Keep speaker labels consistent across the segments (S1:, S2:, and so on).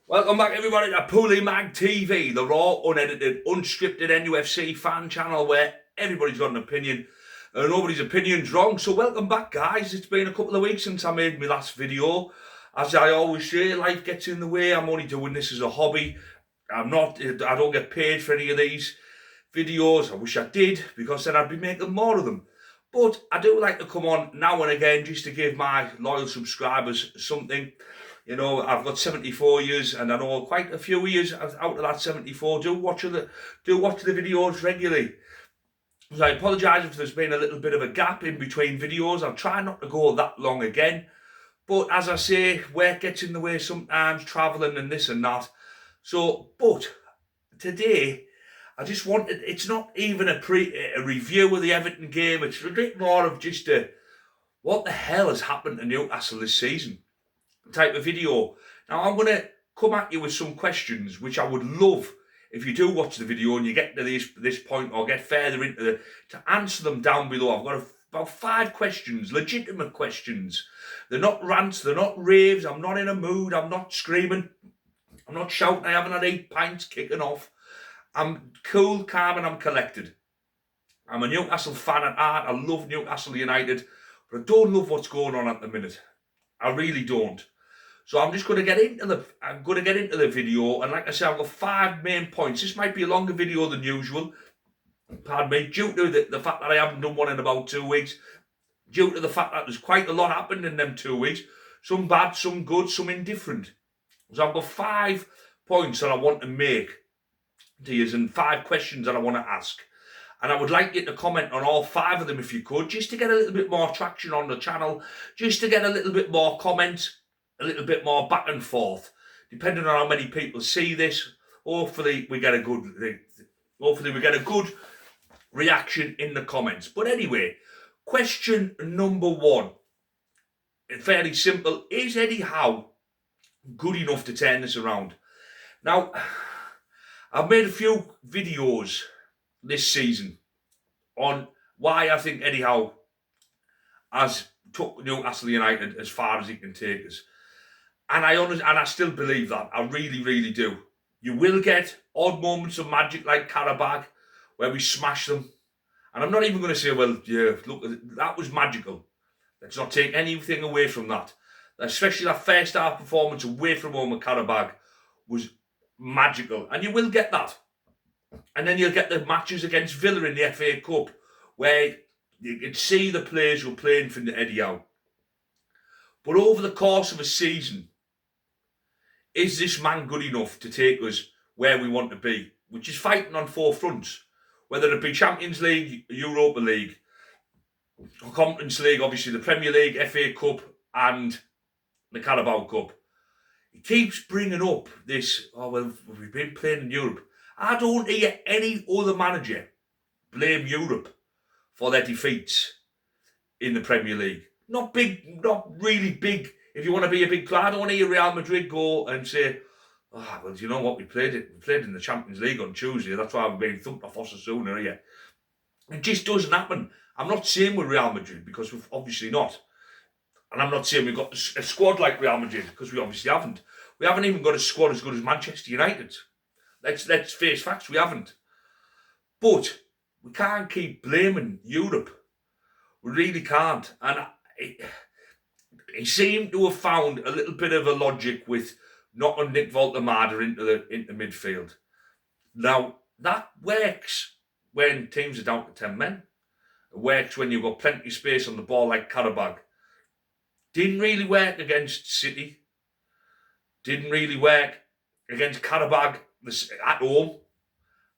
S1: Welcome back everybody to Pulley Mag TV, the raw, unedited, unscripted NUFC fan channel where everybody's got an opinion and nobody's opinion's wrong. So welcome back guys, it's been a couple of weeks since I made my last video. As I always say, life gets in the way. I'm only doing this as a hobby. I don't get paid for any of these videos. I wish I did, because then I'd be making more of them. But I do like to come on now and again just to give my loyal subscribers something. You know, I've got 74 years, and I know quite a few years out of that 74 do watch the videos regularly. So I apologise if there's been a little bit of a gap in between videos. I'll try not to go that long again. But as I say, work gets in the way sometimes, travelling and this and that. So, but today, I just wanted, it's not even a review of the Everton game. It's a bit more of just a, what the hell has happened to Newcastle this season type of video. Now I'm going to come at you with some questions which I would love, if you do watch the video and you get to this point or get further into to answer them down below. I've got about 5 questions, legitimate questions. They're not rants, they're not raves. I'm not in a mood, I'm not screaming, I'm not shouting, I haven't had 8 pints kicking off. I'm cool, calm and I'm collected. I'm a Newcastle fan at heart. I love Newcastle United, but I don't love what's going on at the minute. I really don't. So I'm just going to get into the video, and like I said, I've got 5 main points. This might be a longer video than usual, pardon me, due to the fact that I haven't done one in about 2 weeks, due to the fact that there's quite a lot happened in them 2 weeks, some bad, some good, some indifferent. So I've got 5 points that I want to make to you, and 5 questions that I want to ask. And I would like you to comment on all 5 of them if you could, just to get a little bit more traction on the channel, just to get a little bit more comments, a little bit more back and forth, depending on how many people see this. Hopefully we get a good reaction in the comments. But anyway, question number 1, fairly simple: is Eddie Howe good enough to turn this around? Now, I've made a few videos this season on why I think Eddie Howe has took Newcastle United as far as he can take us. And I still believe that. I really, really do. You will get odd moments of magic like Karabag, where we smash them. And I'm not even going to say, well, yeah, look, that was magical. Let's not take anything away from that. Especially that first half performance away from home at Karabag was magical. And you will get that. And then you'll get the matches against Villa in the FA Cup, where you can see the players who are playing for Eddie Howe. But over the course of a season, is this man good enough to take us where we want to be? Which is fighting on 4 fronts. Whether it be Champions League, Europa League, or Conference League, obviously the Premier League, FA Cup, and the Carabao Cup. He keeps bringing up this, oh, well, we've been playing in Europe. I don't hear any other manager blame Europe for their defeats in the Premier League. Not really big. If you want to be a big club, I don't want to hear Real Madrid go and say, oh, well, you know what, we played in the Champions League on Tuesday. That's why we've been thumped off Osasuna here. It just doesn't happen. I'm not saying we're Real Madrid, because we've obviously not. And I'm not saying we've got a squad like Real Madrid, because we obviously haven't. We haven't even got a squad as good as Manchester United. Let's face facts, we haven't. But we can't keep blaming Europe. We really can't. And he seemed to have found a little bit of a logic with knocking Nick Woltemade into midfield. Now, that works when teams are down to 10 men. It works when you've got plenty of space on the ball like Karabag. Didn't really work against City. Didn't really work against Karabag at home.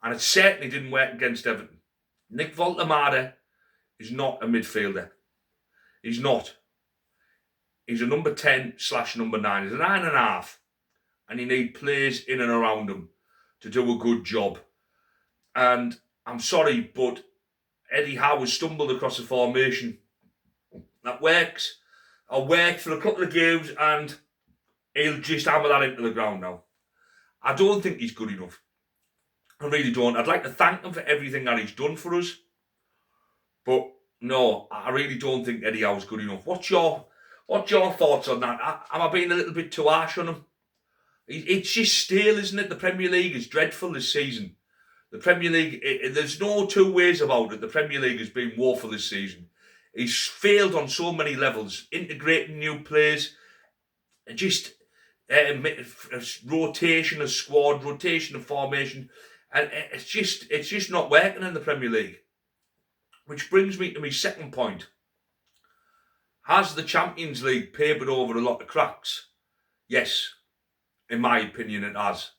S1: And it certainly didn't work against Everton. Nick Woltemade is not a midfielder. He's not. He's a number 10/number 9. He's a 9.5. And you need players in and around him to do a good job. And I'm sorry, but Eddie Howe has stumbled across a formation that works. Or worked for a couple of games, and he'll just hammer that into the ground now. I don't think he's good enough. I really don't. I'd like to thank him for everything that he's done for us. But no, I really don't think Eddie Howe's good enough. What's your thoughts on that? Am I being a little bit too harsh on him? It's just stale, isn't it? The Premier League is dreadful this season. The Premier League, there's no two ways about it. The Premier League has been woeful this season. He's failed on so many levels, integrating new players, just rotation of squad, rotation of formation, and it's just not working in the Premier League. Which brings me to my second point. Has the Champions League papered over a lot of cracks? Yes, in my opinion it has.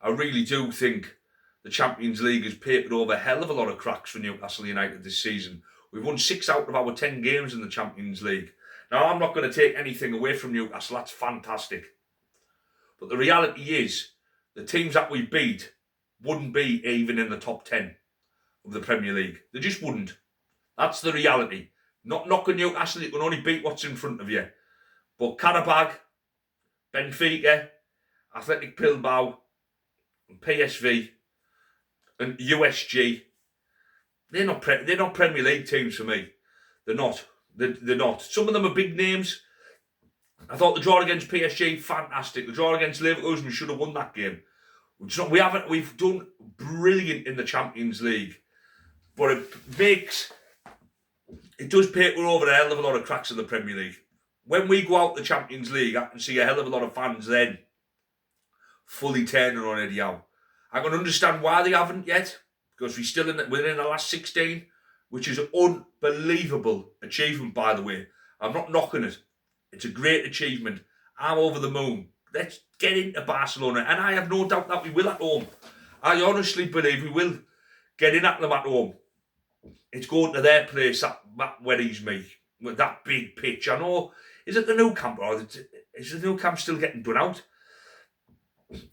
S1: I really do think the Champions League has papered over a hell of a lot of cracks for Newcastle United this season. We've won 6 out of our 10 games in the Champions League. Now, I'm not going to take anything away from Newcastle. That's fantastic. But the reality is, the teams that we beat wouldn't be even in the top 10 of the Premier League. They just wouldn't. That's the reality. Not knocking Newcastle, you can only beat what's in front of you. But Karabag, Benfica, Athletic Bilbao, and PSV, and USG, they're not Premier League teams for me. They're not. They're not. Some of them are big names. I thought the draw against PSG, fantastic. The draw against Leverkusen, we should have won that game. We've done brilliant in the Champions League. But it does paper over a hell of a lot of cracks in the Premier League. When we go out the Champions League, I can see a hell of a lot of fans then fully turning on Eddie Howe. I can understand why they haven't yet, because we're in the last 16, which is an unbelievable achievement, by the way. I'm not knocking it. It's a great achievement. I'm over the moon. Let's get into Barcelona, and I have no doubt that we will at home. I honestly believe we will get in at them at home. It's going to their place, that worries me, with that big pitch. I know, is it the new camp, or is the new camp still getting done out?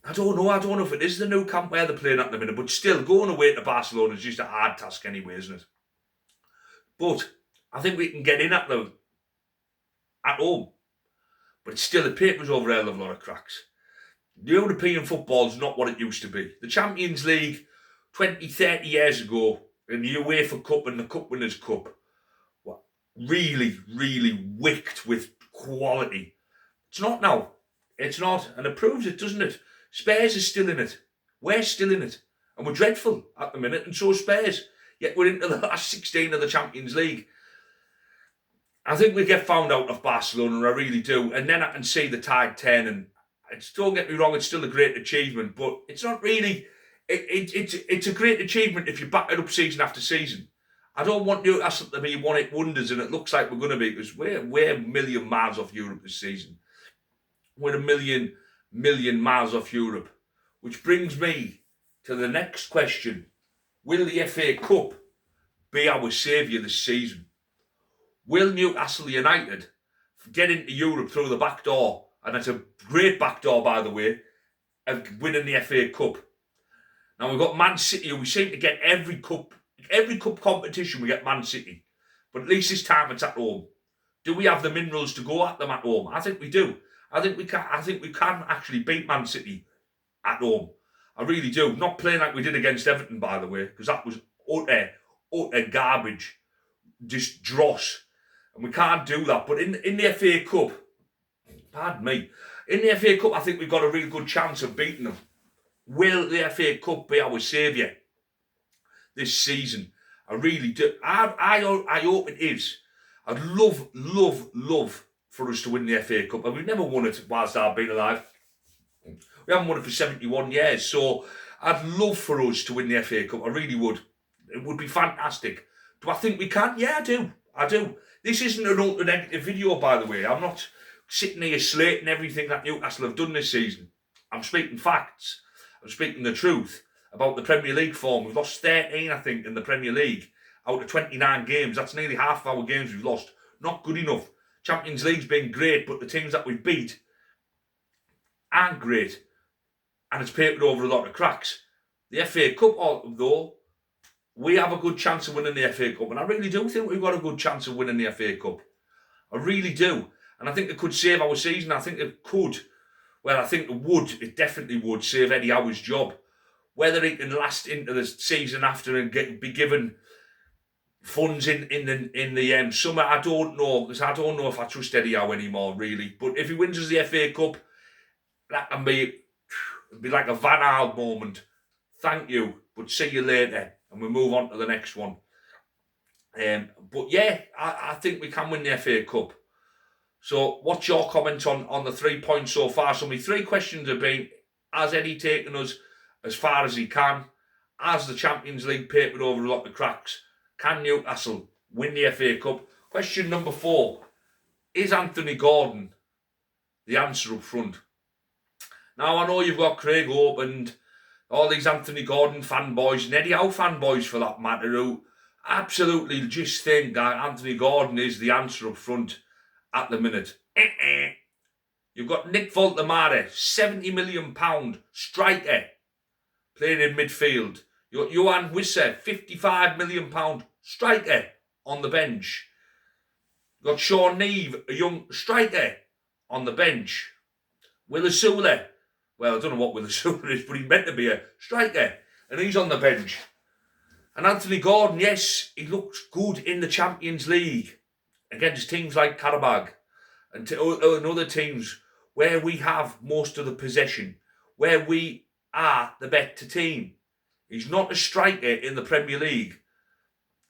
S1: I don't know if it is the new camp where they're playing at the minute, but still, going away to Barcelona is just a hard task anyway, isn't it? But I think we can get in at them at home. But it's still, it papers over a hell of a lot of cracks. The European football is not what it used to be. The Champions League 20, 30 years ago, in the UEFA Cup and the Cup Winners' Cup, really, really wicked with quality. It's not now. It's not. And it proves it, doesn't it? Spurs is still in it. We're still in it. And we're dreadful at the minute, and so Spurs. Yet we're into the last 16 of the Champions League. I think we get found out of Barcelona, I really do. And then I can see the tide turning. Don't get me wrong, it's still a great achievement, but it's not really... It's a great achievement if you back it up season after season. I don't want Newcastle to be one-hit wonders, and it looks like we're going to be, because we're a million miles off Europe this season. We're a million miles off Europe. Which brings me to the next question. Will the FA Cup be our saviour this season? Will Newcastle United get into Europe through the back door? And it's a great back door, by the way, of winning the FA Cup. Now, we've got Man City, who we seem to get every cup competition, we get Man City. But at least this time it's at home. Do we have the minerals to go at them at home? I think we do. I think we can actually beat Man City at home. I really do. Not playing like we did against Everton, by the way, because that was utter garbage. Just dross. And we can't do that. But in the FA Cup, pardon me, in the FA Cup, I think we've got a real good chance of beating them. Will the FA Cup be our saviour this season? I really do. I hope it is. I'd love for us to win the FA Cup. And we've never won it whilst I've been alive. We haven't won it for 71 years. So I'd love for us to win the FA Cup. I really would. It would be fantastic. Do I think we can? Yeah, I do. This isn't an ultra negative video, by the way. I'm not sitting here slating everything that Newcastle have done this season. I'm speaking facts. I'm speaking the truth about the Premier League form. We've lost 13, I think, in the Premier League out of 29 games. That's nearly half of our games we've lost. Not good enough. Champions League's been great, but the teams that we've beat aren't great. And it's papered over a lot of cracks. The FA Cup, though, we have a good chance of winning the FA Cup. And I really do think we've got a good chance of winning the FA Cup. I really do. And I think it could save our season. I think it could. Well, I think it definitely would save Eddie Howe's job. Whether he can last into the season after and be given funds in the summer, I don't know. Because I don't know if I trust Eddie Howe anymore, really. But if he wins us the FA Cup, that can be it'd be like a Van Gaal moment. Thank you, but see you later. And we move on to the next one. But yeah, I think we can win the FA Cup. So what's your comment on the 3 points so far? So my 3 questions have been, has Eddie taken us as far as he can? Has the Champions League papered over a lot of cracks? Can Newcastle win the FA Cup? Question number 4, is Anthony Gordon the answer up front? Now, I know you've got Craig Hope and all these Anthony Gordon fanboys and Eddie Howe fanboys for that matter who absolutely just think that Anthony Gordon is the answer up front at the minute. You've got Nick Woltemade, £70 million striker, playing in midfield. You've got Johan Wissa, £55 million striker, on the bench. You've got Sean Neve, a young striker, on the bench. Willisula, well, I don't know what Willisula is, but he's meant to be a striker, and he's on the bench. And Anthony Gordon, yes, he looks good in the Champions League against teams like Karabag and other teams where we have most of the possession, where we are the better team. He's not a striker in the Premier League.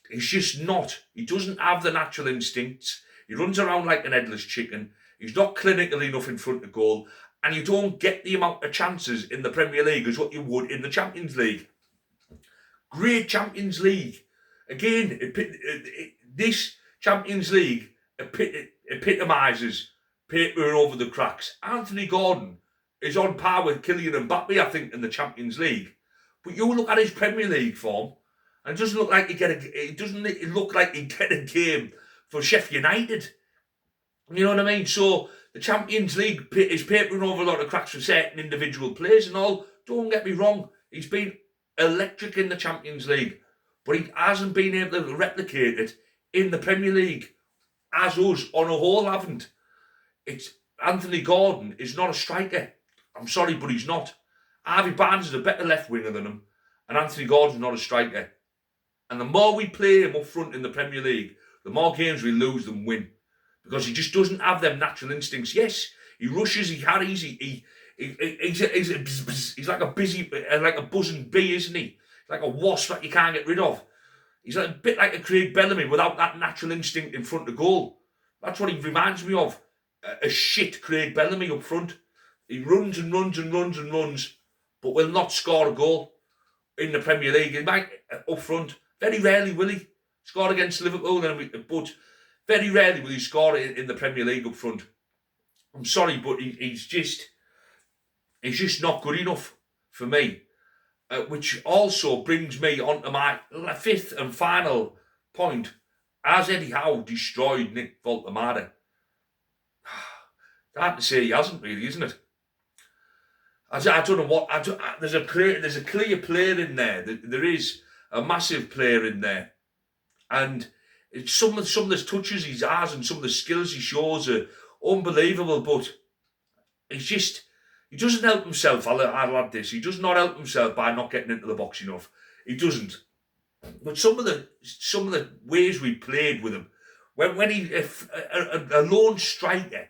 S1: He's just not. He doesn't have the natural instincts. He runs around like an headless chicken. He's not clinical enough in front of goal. And you don't get the amount of chances in the Premier League as what you would in the Champions League. Great Champions League. Again, this Champions League epitomises papering over the cracks. Anthony Gordon is on par with Kylian Mbappe, I think, in the Champions League. But you look at his Premier League form, and it doesn't look like he get a game for Sheffield United. You know what I mean? So the Champions League is papering over a lot of cracks for certain individual players and all. Don't get me wrong. He's been electric in the Champions League, but he hasn't been able to replicate it in the Premier League, as us on a whole haven't. It's Anthony Gordon is not a striker. I'm sorry, but he's not. Harvey Barnes is a better left winger than him, and Anthony Gordon's not a striker. And the more we play him up front in the Premier League, the more games we lose than win, because he just doesn't have them natural instincts. Yes, he rushes, he harries, he's like a buzzing bee, isn't he? Like a wasp that you can't get rid of. He's a bit like a Craig Bellamy without that natural instinct in front of goal. That's what he reminds me of. A shit Craig Bellamy up front. He runs and runs and runs and runs, but will not score a goal in the Premier League. He might up front. Very rarely will he score against Liverpool, but very rarely will he score in the Premier League up front. I'm sorry, but he's just not good enough for me. Which also brings me on to my 5th and final point. Has Eddie Howe destroyed Nick Woltemade? Hard to say he hasn't, really, isn't it? I don't know what. There's a clear player in there. There is a massive player in there, and some of the touches he has and some of the skills he shows are unbelievable. But he doesn't help himself. I'll add this. He does not help himself by not getting into the box enough. He doesn't. But some of the ways we played with him, when he a lone striker,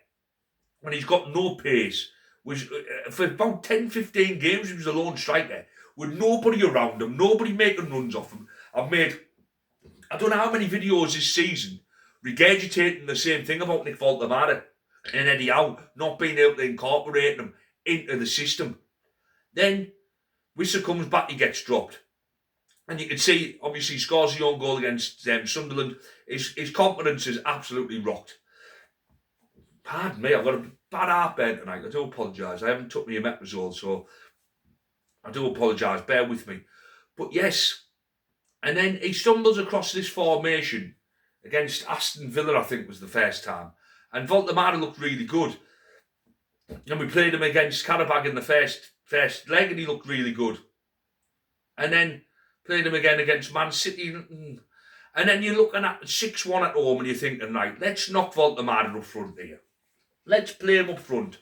S1: when he's got no pace, was for about 10-15 games he was a lone striker with nobody around him, nobody making runs off him. I've made I don't know how many videos this season regurgitating the same thing about Nick Woltemade and Eddie Howe not being able to incorporate them into the system. Then Wissa comes back, he gets dropped. And you can see, obviously, he scores his own goal against Sunderland. His confidence is absolutely rocked. Pardon me, I've got a bad heartburn tonight. I do apologise. I haven't took me omeprazole, so I do apologise. Bear with me. But yes, and then he stumbles across this formation against Aston Villa, I think was the first time. And Woltemade looked really good. And we played him against Karabag in the first leg, and he looked really good. And then played him again against Man City. And then you're looking at 6-1 at home and you're thinking, right, let's knock Woltemade up front here. Let's play him up front.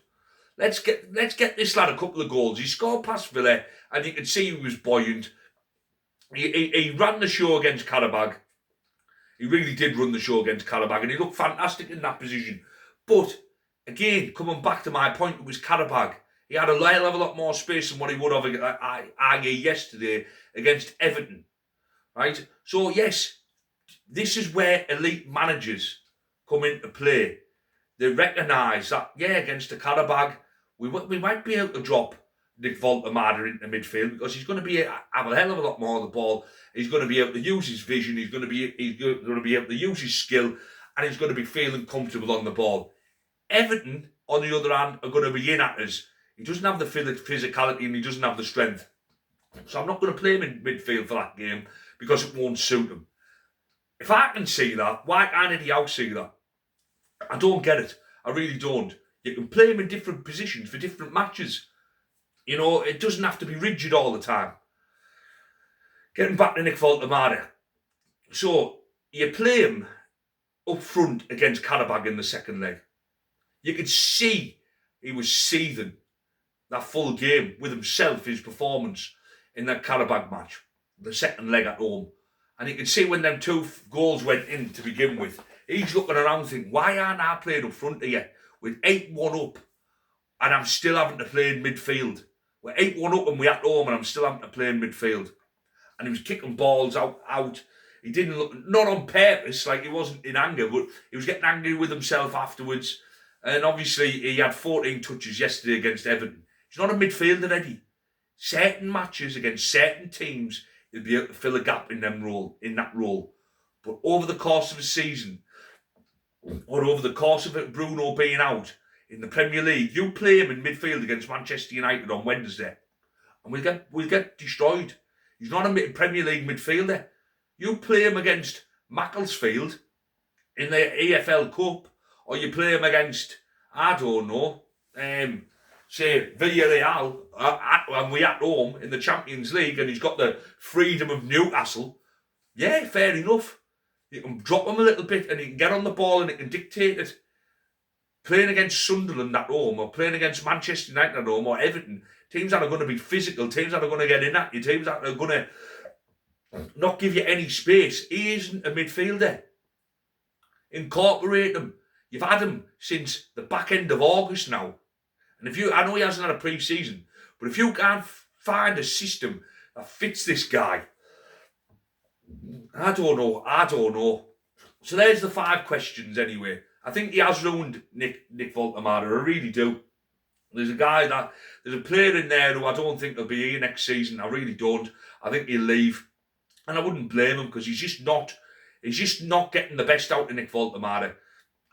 S1: Let's get this lad a couple of goals. He scored past Villa and you could see he was buoyant. He ran the show against Karabag. He really did run the show against Karabag and he looked fantastic in that position. But, again, coming back to my point, it was Karabag. He had a hell of a lot more space than what he would have, I argue, yesterday against Everton. Right? So, yes, this is where elite managers come into play. They recognise that, yeah, against the Karabag, we might be able to drop Nick Woltemade into midfield because he's going to have a hell of a lot more of the ball. He's going to be able to use his vision. He's going to be able to use his skill, and he's going to be feeling comfortable on the ball. Everton, on the other hand, are going to be in at us. He doesn't have the physicality and he doesn't have the strength. So I'm not going to play him in midfield for that game because it won't suit him. If I can see that, why can't Eddie Howe see that? I don't get it. I really don't. You can play him in different positions for different matches. You know, it doesn't have to be rigid all the time. Getting back to Nick Woltemade. So, you play him up front against Karabag in the second leg. You could see he was seething that full game with himself, his performance in that Karabag match, the second leg at home. And you can see when them 2 goals went in to begin with, he's looking around thinking, why aren't I playing up front here with 8-1 up and I'm still having to play in midfield? We're 8-1 up and we're at home and I'm still having to play in midfield. And he was kicking balls out. He didn't look, not on purpose, like he wasn't in anger, but he was getting angry with himself afterwards. And obviously he had 14 touches yesterday against Everton. He's not a midfielder, Eddie. Certain matches against certain teams, he'll be able to fill a gap in that role. But over the course of a season, or over the course of it, Bruno being out in the Premier League, you play him in midfield against Manchester United on Wednesday, and we'll get destroyed. He's not a Premier League midfielder. You play him against Macclesfield in the EFL Cup, or you play him against, I don't know, say Villarreal, and we're at home in the Champions League, and he's got the freedom of Newcastle. Yeah, fair enough. You can drop him a little bit, and he can get on the ball, and he can dictate it. Playing against Sunderland at home, or playing against Manchester United at home, or Everton, teams that are going to be physical, teams that are going to get in at you, teams that are going to not give you any space. He isn't a midfielder. Incorporate him. You've had him since the back end of August now. And I know he hasn't had a pre-season, but if you can't find a system that fits this guy, I don't know. So there's the 5 questions anyway. I think he has ruined Nick Woltemade. I really do. There's a player in there who I don't think will be here next season. I really don't. I think he'll leave. And I wouldn't blame him because he's just not getting the best out of Nick Woltemade.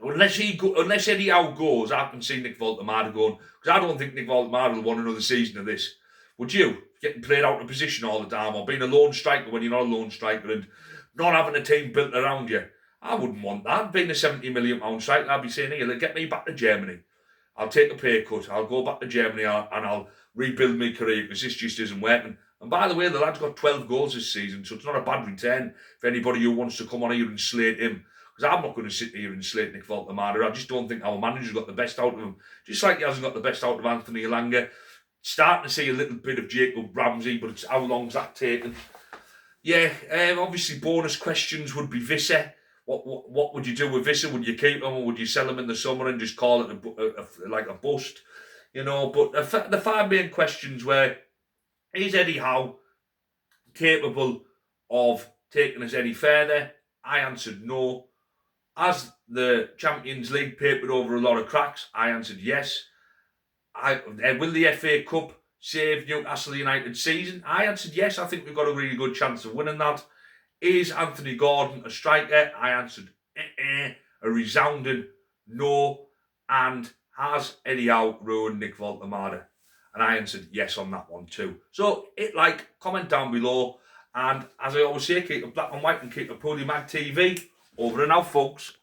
S1: Unless Eddie Howe goes, I can see Nick Woltemade going. Because I don't think Nick Woltemade will want another season of this. Would you? Getting played out of position all the time, or being a lone striker when you're not a lone striker, and not having a team built around you. I wouldn't want that. Being a £70 million striker, I'd be saying, hey, get me back to Germany. I'll take a pay cut. I'll go back to Germany and I'll rebuild my career because this just isn't working. And by the way, the lad's got 12 goals this season, so it's not a bad return for anybody who wants to come on here and slate him. Because I'm not going to sit here and slate Nick Woltemade. I just don't think our manager's got the best out of him. Just like he hasn't got the best out of Anthony Elanga. Starting to see a little bit of Jacob Ramsey, but how long's that taken? Yeah, obviously bonus questions would be Visser. What would you do with Visser? Would you keep him or would you sell him in the summer and just call it like a bust? You know, but the 5 main questions were, is Eddie Howe capable of taking us any further? I answered no. Has the Champions League papered over a lot of cracks? I answered yes. Will the FA Cup save Newcastle United's season? I answered yes. I think we've got a really good chance of winning that. Is Anthony Gordon a striker? I answered a resounding no. And has Eddie Howe ruined Nick Woltemade? And I answered yes on that one too. So comment down below. And as I always say, keep it black and white and keep it Woltemade TV. Over and out, folks.